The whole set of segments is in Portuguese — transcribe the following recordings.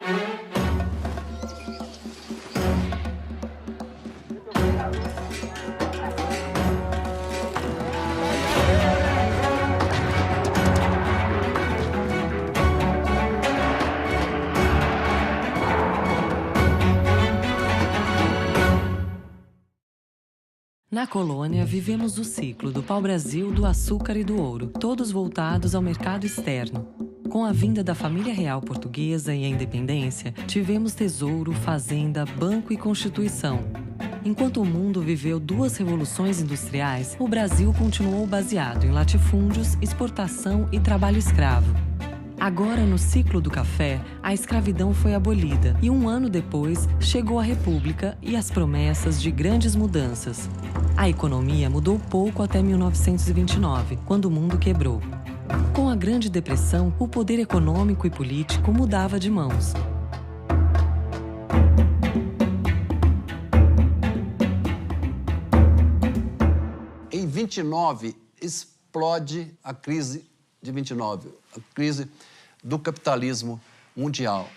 Na colônia, vivemos o ciclo do pau-brasil, do açúcar e do ouro, todos voltados ao mercado externo. Com a vinda da família real portuguesa e a independência, tivemos tesouro, fazenda, banco e constituição. Enquanto o mundo viveu duas revoluções industriais, o Brasil continuou baseado em latifúndios, exportação e trabalho escravo. Agora, no ciclo do café, a escravidão foi abolida e 1 ano depois chegou a República e as promessas de grandes mudanças. A economia mudou pouco até 1929, quando o mundo quebrou. Com a Grande Depressão, o poder econômico e político mudava de mãos. Em 29, explode a crise de 29, a crise do capitalismo mundial.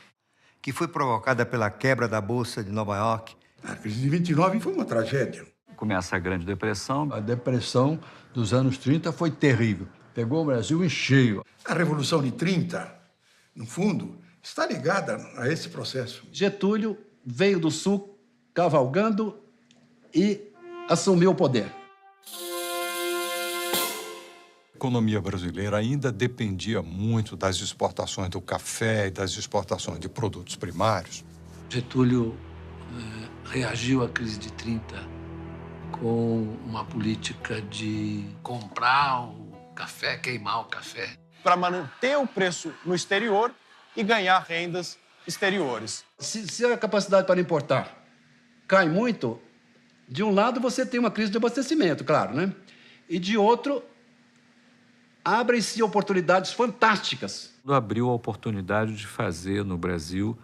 Que foi provocada pela quebra da Bolsa de Nova York. A crise de 29 foi uma tragédia. Começa a Grande Depressão. A depressão dos anos 30 foi terrível. Pegou o Brasil em cheio. A Revolução de 30, no fundo, está ligada a esse processo. Getúlio veio do Sul cavalgando e assumiu o poder. A economia brasileira ainda dependia muito das exportações do café e das exportações de produtos primários. Getúlio reagiu à crise de 30 com uma política de comprar o café, queimar o café. Para manter o preço no exterior e ganhar rendas exteriores. Se a capacidade para importar cai muito, de um lado você tem uma crise de abastecimento, claro, né? E de outro, abrem-se oportunidades fantásticas. Abriu a oportunidade de fazer no Brasil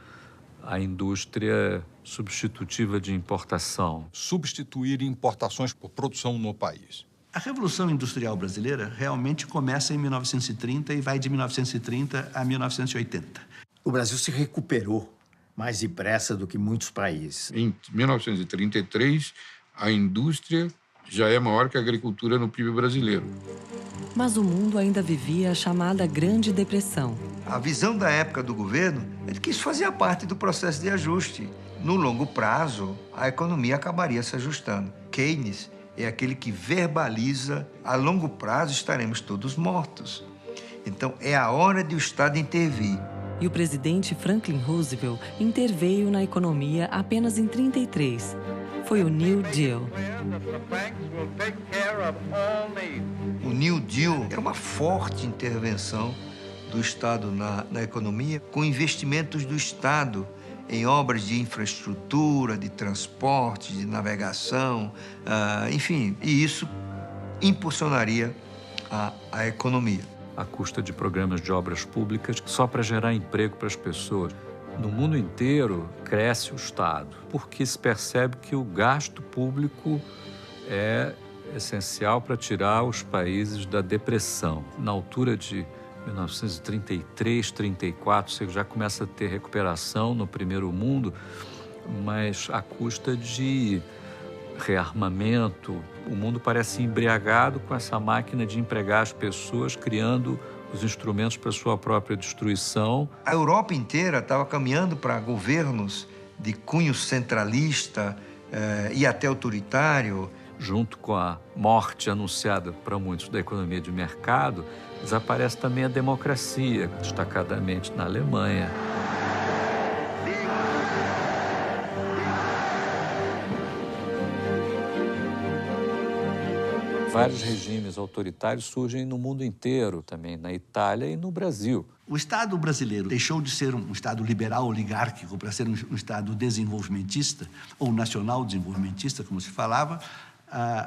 a indústria substitutiva de importação. Substituir importações por produção no país. A Revolução Industrial Brasileira realmente começa em 1930 e vai de 1930 a 1980. O Brasil se recuperou mais depressa do que muitos países. Em 1933, a indústria já é maior que a agricultura no PIB brasileiro. Mas o mundo ainda vivia a chamada Grande Depressão. A visão da época do governo é de que isso fazia parte do processo de ajuste. No longo prazo, a economia acabaria se ajustando. Keynes é aquele que verbaliza: a longo prazo estaremos todos mortos. Então, é a hora de o Estado intervir. E o presidente Franklin Roosevelt interveio na economia apenas em 33. Foi o New Deal. O New Deal era uma forte intervenção do Estado na economia, com investimentos do Estado em obras de infraestrutura, de transporte, de navegação, enfim, e isso impulsionaria a economia. À custa de programas de obras públicas só para gerar emprego para as pessoas. No mundo inteiro, cresce o Estado, porque se percebe que o gasto público é essencial para tirar os países da depressão. Na altura de 1933, 34, você já começa a ter recuperação no primeiro mundo, mas à custa de rearmamento. O mundo parece embriagado com essa máquina de empregar as pessoas, criando os instrumentos para sua própria destruição. A Europa inteira estava caminhando para governos de cunho centralista e até autoritário. Junto com a morte anunciada para muitos da economia de mercado, desaparece também a democracia, destacadamente na Alemanha. Vários regimes autoritários surgem no mundo inteiro, também na Itália e no Brasil. O Estado brasileiro deixou de ser um Estado liberal oligárquico para ser um Estado desenvolvimentista, ou nacional desenvolvimentista, como se falava,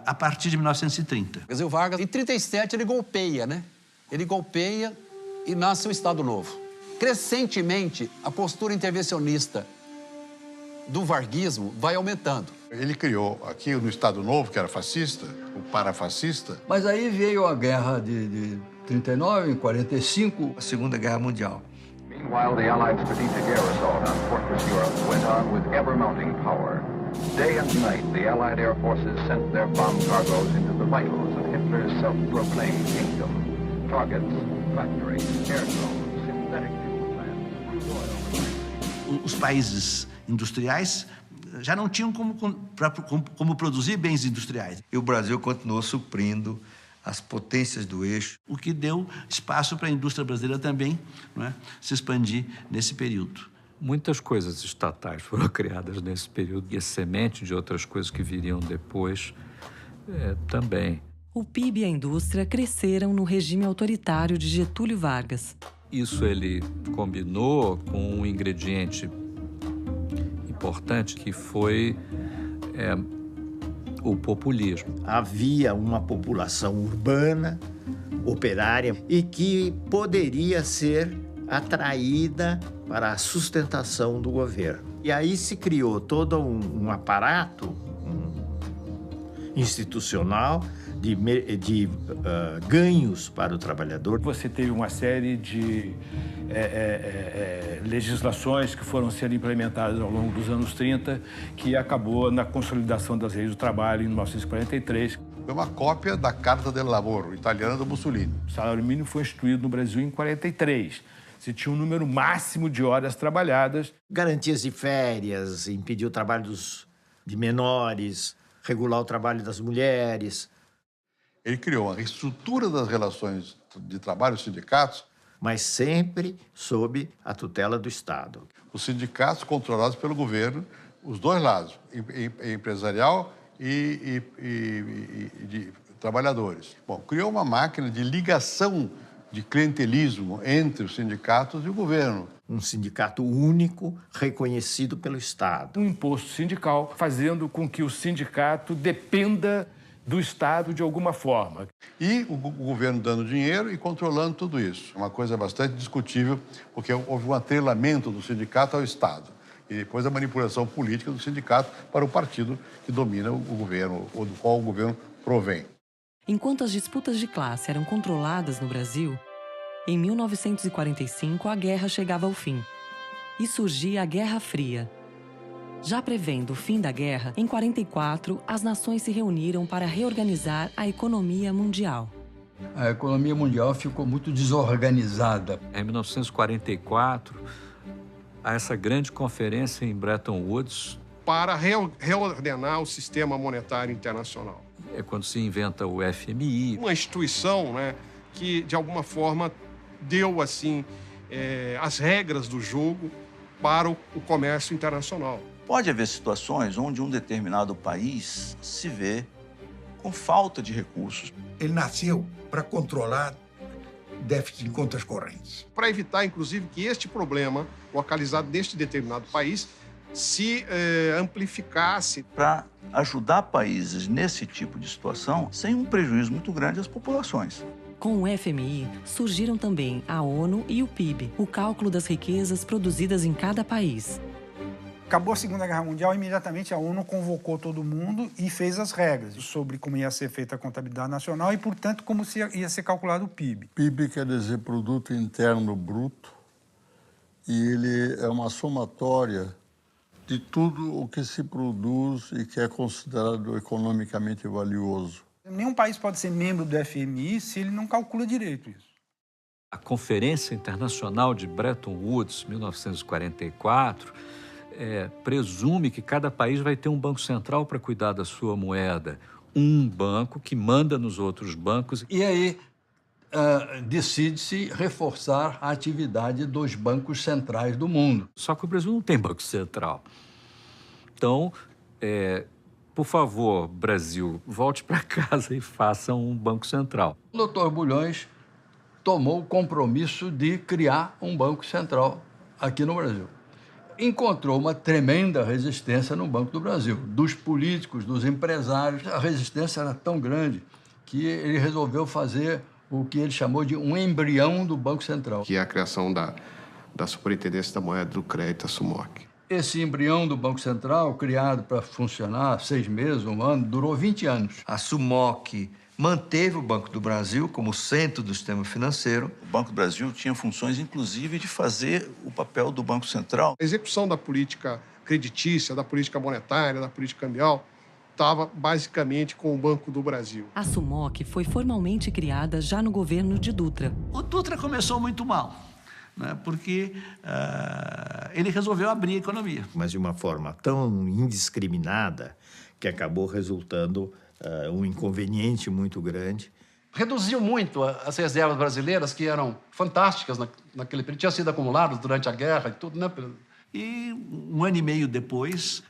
a partir de 1930. Quer dizer, o Vargas, em 37, ele golpeia, né? Ele golpeia e nasce um Estado Novo. Crescentemente, a postura intervencionista do varguismo vai aumentando. Ele criou aqui no Estado Novo, que era fascista, o parafascista. Mas aí veio a guerra de 39, em 45. A Segunda Guerra Mundial. Meanwhile, the Allied strategic air assault on Fortress Europe went on with ever-mounting power. Day and night, the Allied air forces sent their bomb cargoes into the vitals of Hitler's self-proclaimed kingdom. Targets, factories, airdromes, synthetic fuel plants, crude oil. Os países industriais já não tinham como produzir bens industriais. E o Brasil continuou suprindo as potências do eixo. O que deu espaço para a indústria brasileira também, não é, se expandir nesse período. Muitas coisas estatais foram criadas nesse período e a semente de outras coisas que viriam depois também. O PIB e a indústria cresceram no regime autoritário de Getúlio Vargas. Isso ele combinou com um ingrediente importante que foi o populismo. Havia uma população urbana, operária, e que poderia ser atraída para a sustentação do governo. E aí se criou todo um aparato institucional de ganhos para o trabalhador. Você teve uma série de legislações que foram sendo implementadas ao longo dos anos 30, que acabou na consolidação das leis do trabalho em 1943. Foi uma cópia da Carta del Lavoro, italiana do Mussolini. O salário mínimo foi instituído no Brasil em 43. Se tinha um número máximo de horas trabalhadas. Garantias de férias, impedir o trabalho de menores, regular o trabalho das mulheres. Ele criou uma reestrutura das relações de trabalho, os sindicatos, mas sempre sob a tutela do Estado. Os sindicatos controlados pelo governo, os dois lados, empresarial e de trabalhadores. Bom, criou uma máquina de ligação de clientelismo entre os sindicatos e o governo. Um sindicato único, reconhecido pelo Estado. Um imposto sindical fazendo com que o sindicato dependa do Estado de alguma forma. E o governo dando dinheiro e controlando tudo isso. Uma coisa bastante discutível, porque houve um atrelamento do sindicato ao Estado. E depois a manipulação política do sindicato para o partido que domina o governo, ou do qual o governo provém. Enquanto as disputas de classe eram controladas no Brasil, em 1945 a guerra chegava ao fim. E surgia a Guerra Fria. Já prevendo o fim da guerra, em 1944, as nações se reuniram para reorganizar a economia mundial. A economia mundial ficou muito desorganizada. Em 1944, há essa grande conferência em Bretton Woods para reordenar o sistema monetário internacional. É quando se inventa o FMI. Uma instituição, né, que, de alguma forma, deu assim as regras do jogo para o comércio internacional. Pode haver situações onde um determinado país se vê com falta de recursos. Ele nasceu para controlar déficit em contas correntes. Para evitar, inclusive, que este problema, localizado neste determinado país, se amplificasse. Para ajudar países nesse tipo de situação sem um prejuízo muito grande às populações. Com o FMI, surgiram também a ONU e o PIB, o cálculo das riquezas produzidas em cada país. Acabou a Segunda Guerra Mundial, imediatamente a ONU convocou todo mundo e fez as regras sobre como ia ser feita a contabilidade nacional e, portanto, como ia ser calculado o PIB. PIB quer dizer Produto Interno Bruto, e ele é uma somatória de tudo o que se produz e que é considerado economicamente valioso. Nenhum país pode ser membro do FMI se ele não calcula direito isso. A Conferência Internacional de Bretton Woods, 1944, presume que cada país vai ter um banco central para cuidar da sua moeda. Um banco que manda nos outros bancos. E aí decide-se reforçar a atividade dos bancos centrais do mundo. Só que o Brasil não tem banco central. Então, por favor, Brasil, volte para casa e faça um banco central. O doutor Bulhões tomou o compromisso de criar um banco central aqui no Brasil. Encontrou uma tremenda resistência no Banco do Brasil, dos políticos, dos empresários. A resistência era tão grande que ele resolveu fazer o que ele chamou de um embrião do Banco Central. Que é a criação da Superintendência da Moeda do Crédito, a SUMOC. Esse embrião do Banco Central, criado para funcionar 6 meses, 1 ano, durou 20 anos. A SUMOC manteve o Banco do Brasil como centro do sistema financeiro. O Banco do Brasil tinha funções, inclusive, de fazer o papel do Banco Central. A execução da política creditícia, da política monetária, da política cambial, estava basicamente com o Banco do Brasil. A SUMOC foi formalmente criada já no governo de Dutra. O Dutra começou muito mal, né, porque ele resolveu abrir a economia. Mas de uma forma tão indiscriminada que acabou resultando um inconveniente muito grande. Reduziu muito as reservas brasileiras, que eram fantásticas naquele período, tinham sido acumuladas durante a guerra e tudo, né? E um ano e meio depois,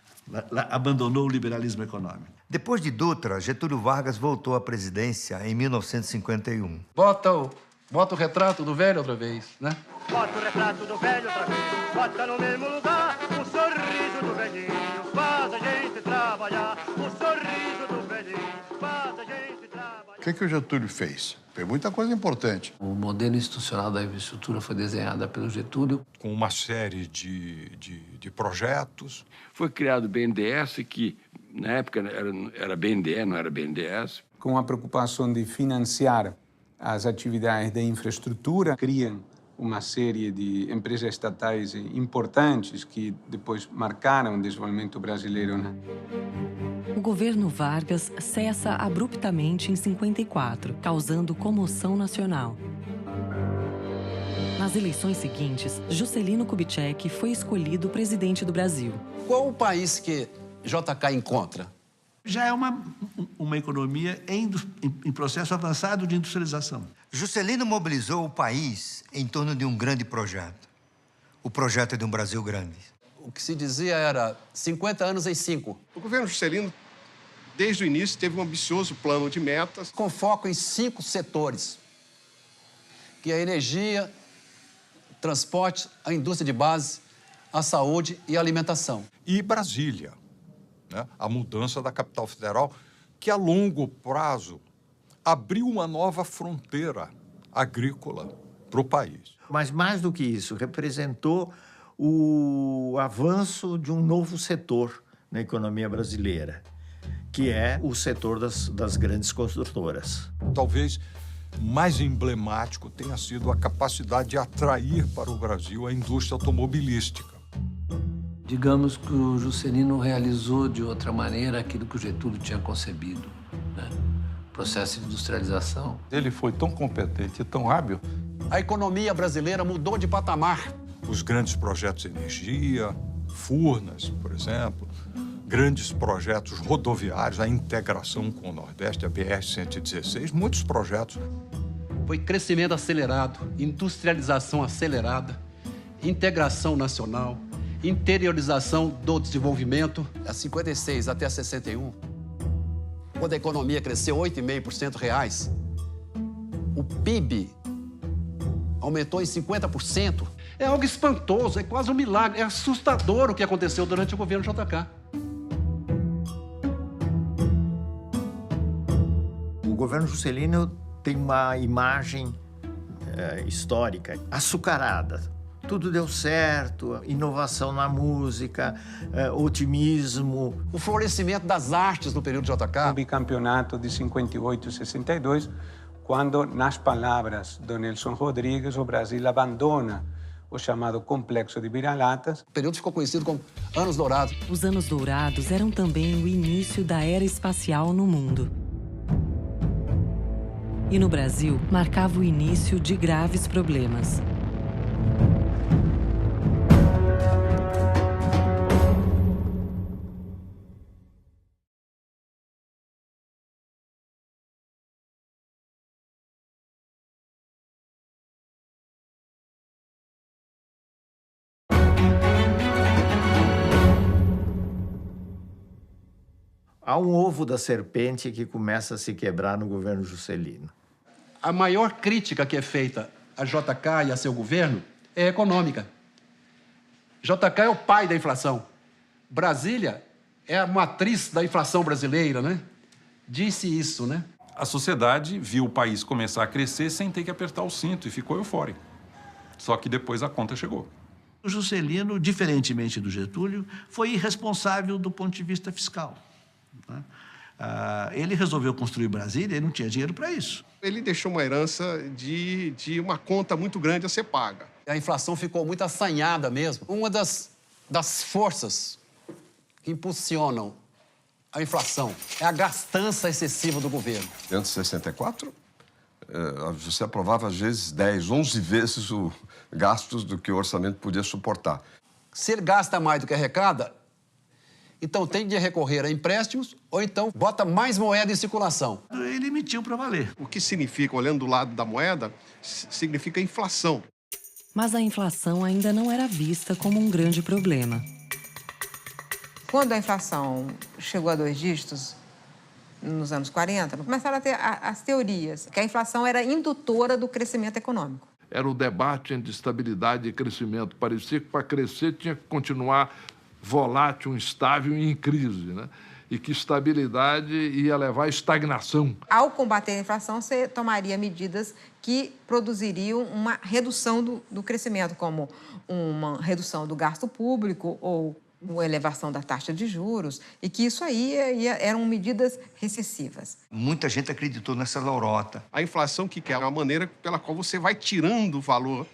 abandonou o liberalismo econômico. Depois de Dutra, Getúlio Vargas voltou à presidência em 1951. Bota o retrato do velho outra vez, né? Bota o retrato do velho outra vez, bota no mesmo lugar o sorriso do velhinho, faz a gente trabalhar, o sorriso do velhinho, faz a gente trabalhar. O que o Getúlio fez? Fez muita coisa importante. O modelo institucional da infraestrutura foi desenhado pelo Getúlio. Com uma série de projetos. Foi criado o BNDES, que na época era BNDE, não era BNDES. Com a preocupação de financiar as atividades de infraestrutura, criam uma série de empresas estatais importantes que depois marcaram o desenvolvimento brasileiro, né? O governo Vargas cessa abruptamente em 54, causando comoção nacional. Nas eleições seguintes, Juscelino Kubitschek foi escolhido presidente do Brasil. Qual o país que JK encontra? Já é uma economia em processo avançado de industrialização. Juscelino mobilizou o país em torno de um grande projeto. O projeto de um Brasil grande. O que se dizia era 50 anos em 5. O governo Juscelino, desde o início, teve um ambicioso plano de metas. Com foco em 5 setores, que é a energia, transporte, a indústria de base, a saúde e a alimentação. E Brasília, né? A mudança da capital federal, que a longo prazo abriu uma nova fronteira agrícola para o país. Mas mais do que isso, representou o avanço de um novo setor na economia brasileira, que é o setor das grandes construtoras. Talvez mais emblemático tenha sido a capacidade de atrair para o Brasil a indústria automobilística. Digamos que o Juscelino realizou de outra maneira aquilo que o Getúlio tinha concebido, né? Processo de industrialização. Ele foi tão competente e tão hábil. A economia brasileira mudou de patamar. Os grandes projetos de energia, Furnas, por exemplo, grandes projetos rodoviários, a integração com o Nordeste, a BR-116, muitos projetos. Foi crescimento acelerado, industrialização acelerada, integração nacional, interiorização do desenvolvimento. A 56 até a 61, quando a economia cresceu 8,5% reais, o PIB aumentou em 50%. É algo espantoso, é quase um milagre, é assustador o que aconteceu durante o governo JK. O governo Juscelino tem uma imagem histórica açucarada. Tudo deu certo, inovação na música, otimismo. O florescimento das artes no período JK. O bicampeonato de 58 e 62, quando, nas palavras de Nelson Rodrigues, o Brasil abandona o chamado Complexo de Vira-Latas. O período ficou conhecido como Anos Dourados. Os Anos Dourados eram também o início da era espacial no mundo. E no Brasil, marcava o início de graves problemas. Há um ovo da serpente que começa a se quebrar no governo Juscelino. A maior crítica que é feita a JK e a seu governo é econômica. JK é o pai da inflação. Brasília é a matriz da inflação brasileira, né? Disse isso, né? A sociedade viu o país começar a crescer sem ter que apertar o cinto e ficou eufórico. Só que depois a conta chegou. O Juscelino, diferentemente do Getúlio, foi irresponsável do ponto de vista fiscal. Ele resolveu construir Brasília e não tinha dinheiro para isso. Ele deixou uma herança de uma conta muito grande a ser paga. A inflação ficou muito assanhada mesmo. Uma das forças que impulsionam a inflação é a gastança excessiva do governo. Antes de 64, você aprovava às vezes 10, 11 vezes os gastos do que o orçamento podia suportar. Se ele gasta mais do que arrecada, então tem de recorrer a empréstimos ou então bota mais moeda em circulação. Ele emitiu para valer. O que significa, olhando do lado da moeda, significa inflação. Mas a inflação ainda não era vista como um grande problema. Quando a inflação chegou a 2 dígitos, nos anos 40, começaram a ter as teorias que a inflação era indutora do crescimento econômico. Era o debate entre estabilidade e crescimento. Parecia que para crescer tinha que continuar volátil, instável e em crise, né? E que estabilidade ia levar à estagnação. Ao combater a inflação, você tomaria medidas que produziriam uma redução do crescimento, como uma redução do gasto público ou uma elevação da taxa de juros, e que isso aí eram medidas recessivas. Muita gente acreditou nessa lorota. A inflação que é uma maneira pela qual você vai tirando o valor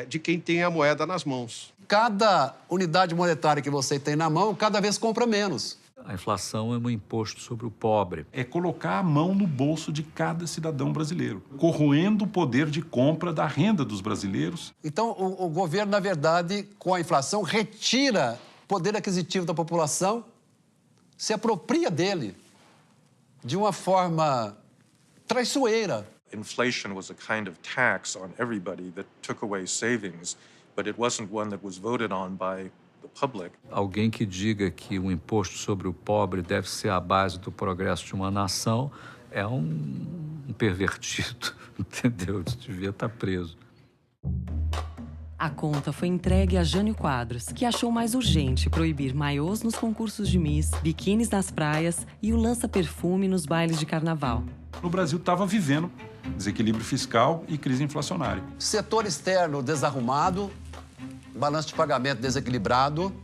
de quem tem a moeda nas mãos. Cada unidade monetária que você tem na mão, cada vez compra menos. A inflação é um imposto sobre o pobre. É colocar a mão no bolso de cada cidadão brasileiro, corroendo o poder de compra da renda dos brasileiros. Então, o governo, na verdade, com a inflação, retira o poder aquisitivo da população, se apropria dele de uma forma traiçoeira. Inflation was a kind of tax on everybody that took away savings, but it wasn't one that was voted on by the public. Alguém que diga que o imposto sobre o pobre deve ser a base do progresso de uma nação é um pervertido, entendeu? Devia estar preso. A conta foi entregue a Jânio Quadros, que achou mais urgente proibir maiôs nos concursos de Miss, biquínis nas praias e o lança-perfume nos bailes de carnaval. O Brasil estava vivendo desequilíbrio fiscal e crise inflacionária. Setor externo desarrumado, balanço de pagamento desequilibrado,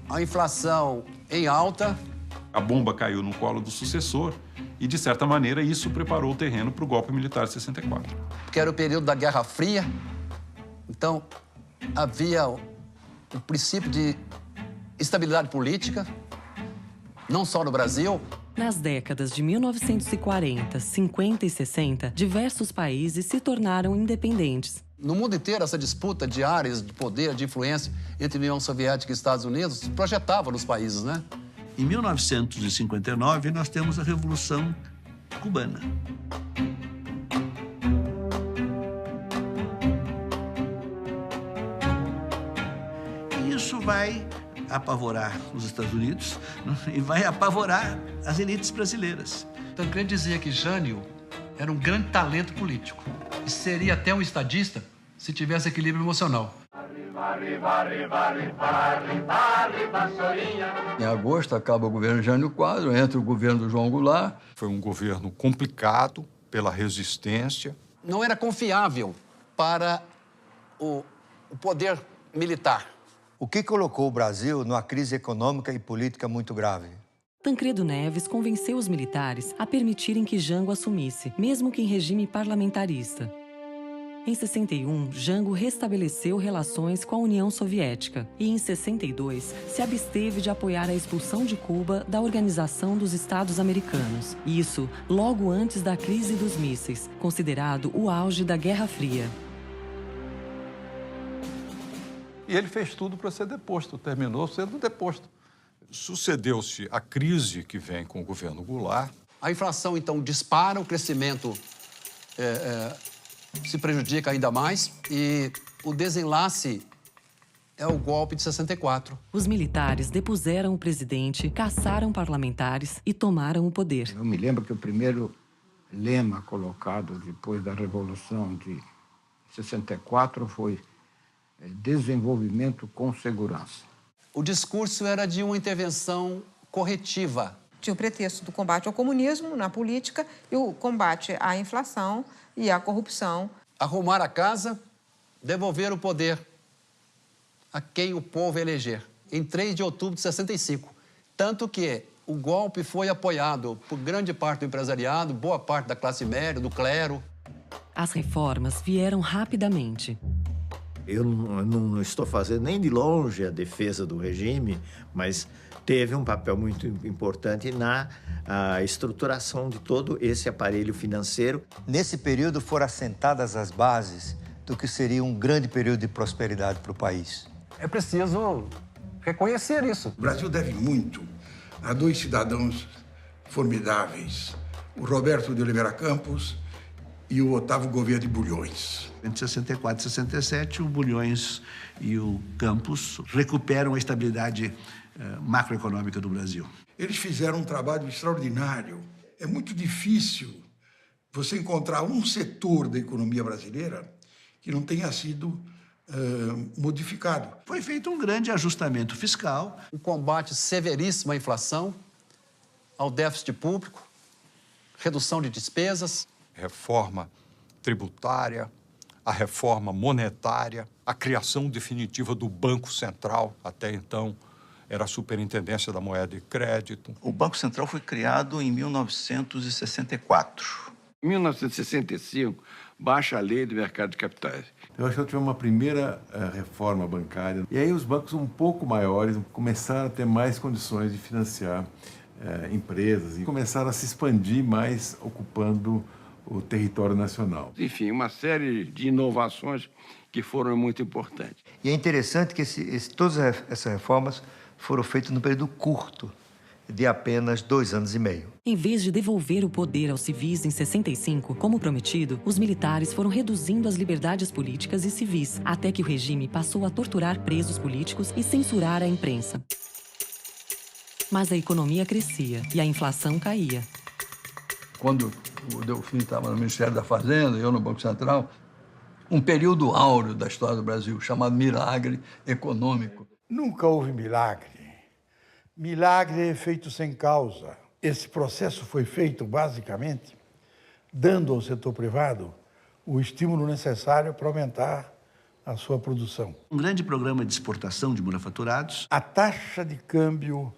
a inflação em alta. A bomba caiu no colo do sucessor e, de certa maneira, isso preparou o terreno para o golpe militar de 64. Que era o período da Guerra Fria. Então, havia o princípio de estabilidade política, não só no Brasil. Nas décadas de 1940, 50 e 60, diversos países se tornaram independentes. No mundo inteiro, essa disputa de áreas de poder, de influência entre União Soviética e Estados Unidos se projetava nos países, né? Em 1959, nós temos a Revolução Cubana. Isso vai apavorar os Estados Unidos e vai apavorar as elites brasileiras. Tancredo dizia que Jânio era um grande talento político e seria até um estadista se tivesse equilíbrio emocional. Em agosto acaba o governo Jânio Quadros, entra o governo do João Goulart. Foi um governo complicado pela resistência. Não era confiável para o poder militar. O que colocou o Brasil numa crise econômica e política muito grave? Tancredo Neves convenceu os militares a permitirem que Jango assumisse, mesmo que em regime parlamentarista. Em 61, Jango restabeleceu relações com a União Soviética e, em 62, se absteve de apoiar a expulsão de Cuba da Organização dos Estados Americanos. Isso logo antes da crise dos mísseis, considerado o auge da Guerra Fria. E ele fez tudo para ser deposto, terminou sendo deposto. Sucedeu-se a crise que vem com o governo Goulart. A inflação, então, dispara, o crescimento se prejudica ainda mais e o desenlace é o golpe de 64. Os militares depuseram o presidente, caçaram parlamentares e tomaram o poder. Eu me lembro que o primeiro lema colocado depois da Revolução de 64 foi desenvolvimento com segurança. O discurso era de uma intervenção corretiva. Tinha o pretexto do combate ao comunismo na política e o combate à inflação e à corrupção. Arrumar a casa, devolver o poder a quem o povo eleger, em 3 de outubro de 65. Tanto que O golpe foi apoiado por grande parte do empresariado, boa parte da classe média, do clero. As reformas vieram rapidamente. Eu não estou fazendo nem de longe a defesa do regime, mas teve um papel muito importante na estruturação de todo esse aparelho financeiro. Nesse período foram assentadas as bases do que seria um grande período de prosperidade para o país. É preciso reconhecer isso. O Brasil deve muito a dois cidadãos formidáveis, o Roberto de Oliveira Campos e o Otávio Gouveia de Bulhões. Entre 64 e 67, o Bulhões e o Campos recuperam a estabilidade macroeconômica do Brasil. Eles fizeram um trabalho extraordinário. É muito difícil você encontrar um setor da economia brasileira que não tenha sido modificado. Foi feito um grande ajustamento fiscal. Um combate severíssimo à inflação, ao déficit público, redução de despesas. Reforma tributária, a reforma monetária, a criação definitiva do Banco Central, até então era a Superintendência da Moeda e Crédito. O Banco Central foi criado em 1964. Em 1965, baixa a lei do mercado de capitais. Eu acho que tivemos uma primeira reforma bancária. E aí os bancos um pouco maiores começaram a ter mais condições de financiar empresas e começaram a se expandir mais, ocupando o território nacional. Enfim, uma série de inovações que foram muito importantes. E é interessante que todas essas reformas foram feitas num período curto, de apenas 2 anos e meio. Em vez de devolver o poder aos civis em 65, como prometido, os militares foram reduzindo as liberdades políticas e civis, até que o regime passou a torturar presos políticos e censurar a imprensa. Mas a economia crescia e a inflação caía. Quando o Delfim estava no Ministério da Fazenda, eu no Banco Central, um período áureo da história do Brasil, chamado milagre econômico. Nunca houve milagre. Milagre é feito sem causa. Esse processo foi feito, basicamente, dando ao setor privado o estímulo necessário para aumentar a sua produção. Um grande programa de exportação de manufaturados. A taxa de câmbio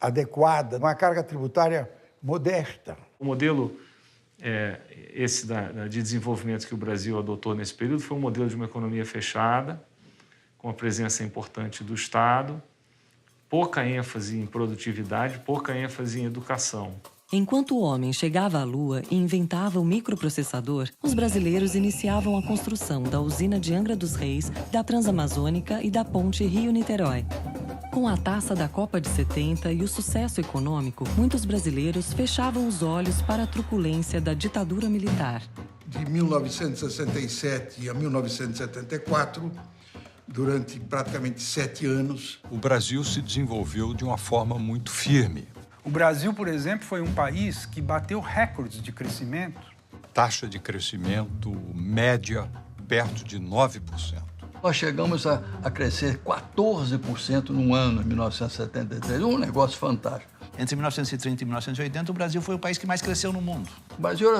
adequada, uma carga tributária modesta. O modelo esse de desenvolvimento que o Brasil adotou nesse período foi um modelo de uma economia fechada, com a presença importante do Estado, pouca ênfase em produtividade, pouca ênfase em educação. Enquanto o homem chegava à Lua e inventava o microprocessador, os brasileiros iniciavam a construção da usina de Angra dos Reis, da Transamazônica e da ponte Rio-Niterói. Com a taça da Copa de 70 e o sucesso econômico, muitos brasileiros fechavam os olhos para a truculência da ditadura militar. De 1967 a 1974, durante praticamente 7 anos, o Brasil se desenvolveu de uma forma muito firme. O Brasil, por exemplo, foi um país que bateu recordes de crescimento. Taxa de crescimento média perto de 9%. Nós chegamos a crescer 14% num ano, em 1973. Um negócio fantástico. Entre 1930 e 1980, o Brasil foi o país que mais cresceu no mundo. O Brasil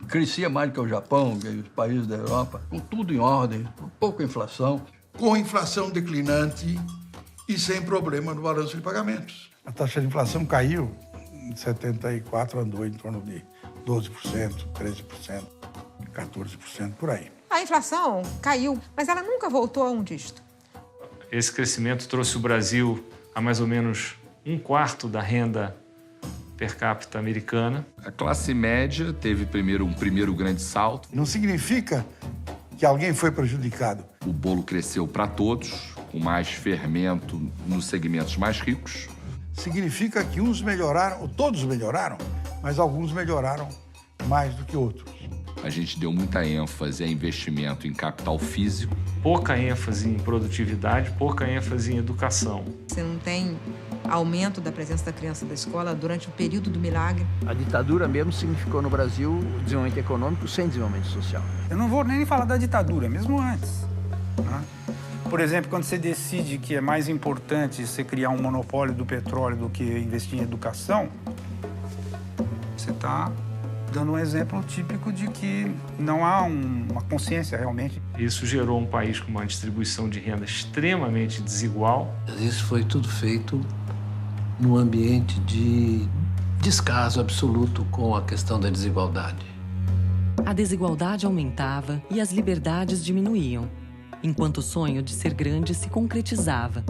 crescia mais do que o Japão, que os países da Europa, com tudo em ordem, com pouca inflação. Com inflação declinante e sem problema no balanço de pagamentos. A taxa de inflação caiu, em 74 andou em torno de 12%, 13%, 14%, por aí. A inflação caiu, mas ela nunca voltou a um dígito. Esse crescimento trouxe o Brasil a mais ou menos 1/4 da renda per capita americana. A classe média teve um primeiro grande salto. Não significa que alguém foi prejudicado. O bolo cresceu para todos, com mais fermento nos segmentos mais ricos. Significa que uns melhoraram, ou todos melhoraram, mas alguns melhoraram mais do que outros. A gente deu muita ênfase a investimento em capital físico. Pouca ênfase em produtividade, pouca ênfase em educação. Você não tem aumento da presença da criança da escola durante o período do milagre. A ditadura mesmo significou no Brasil desenvolvimento econômico sem desenvolvimento social. Eu não vou nem falar da ditadura, mesmo antes. Né? Por exemplo, quando você decide que é mais importante você criar um monopólio do petróleo do que investir em educação, você está dando um exemplo típico de que não há uma consciência realmente. Isso gerou um país com uma distribuição de renda extremamente desigual. Isso foi tudo feito num ambiente de descaso absoluto com a questão da desigualdade. A desigualdade aumentava e as liberdades diminuíam, enquanto o sonho de ser grande se concretizava.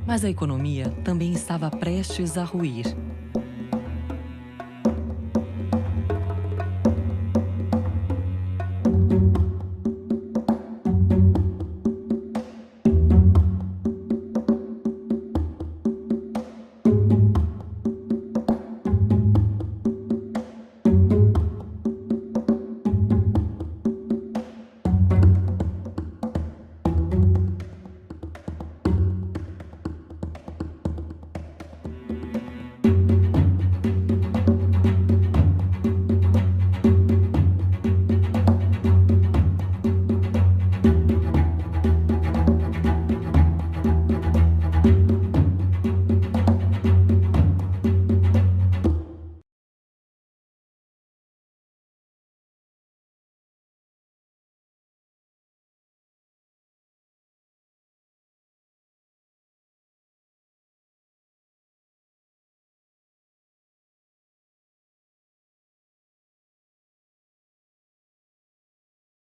Mas a economia também estava prestes a ruir.